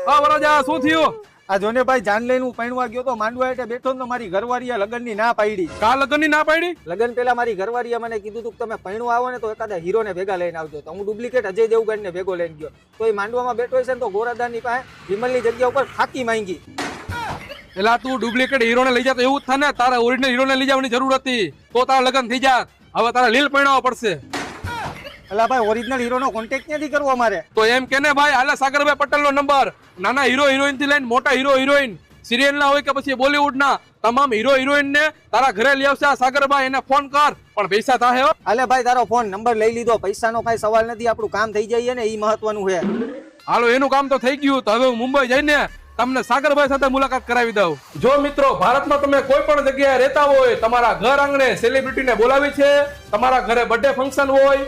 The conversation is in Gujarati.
હા વરાજા શું થયું? આ જોને ભાઈ જાન લઈને હું પૈણવા ગયો તો માંડવા એટલે બેઠો ને તો મારી ઘરવાળીએ લગ્નની ના પાડી. કા લગ્નની ના પાડી? લગ્ન પેલા મારી ઘરવાળીએ મને કીધું તું કે તમે પૈણવા આવો ને તો એકાદા હીરોને ભેગા લઈને આવજો. તો હું ડુપ્લિકેટ અજય દેવગણને ભેગો લઈને ગયો તો એ માંડવામાં બેઠો છે ને તો ગોરાદાની પાસે વિમલની જગ્યા ઉપર ફાકી માંગી. એલા તું ડુપ્લિકેટ હીરોને લઈ જા તો એવું જ થાય ને, તારા ઓરિજિનલ હીરોને લઈ જવાની જરૂર હતી તો તારા લગ્ન થઈ જાત. હવે તારા લીલ પૈણાવવા પડશે. અલા ભાઈ ઓરિજિનલ હીરોનો કોન્ટેક્ટ ક્યાંથી કરવો અમારે? તો એમ કે ને ભાઈ, હાલે સાગરભાઈ પટેલનો નંબર. નાના હીરો હિરોઈન થી લઈને મોટા હીરો હિરોઈન, સિરિયલ ના હોય કે પછી બોલીવુડ ના, તમામ હીરો હિરોઈન ને તારા ઘરે લઈ આવશે આ સાગરભાઈ. એને ફોન કર, પણ પૈસા થાય હો. હાલે ભાઈ તારો ફોન નંબર લઈ લીધો, પૈસાનો કઈ સવાલ નથી, આપણું કામ થઈ જાય ને એ મહત્વનું છે. હાલો એનું કામ તો થઈ ગયું. તો હવે હું મુંબઈ જઈને તમને સાગરભાઈ સાથે મુલાકાત કરાવી દઉં. જો મિત્રો, ભારતમાં તમે કોઈ પણ જગ્યાએ રહેતા હોય, તમારા ઘર આંગણે સેલિબ્રિટીને બોલાવી છે, તમારા ઘરે બર્થડે ફંક્શન હોય,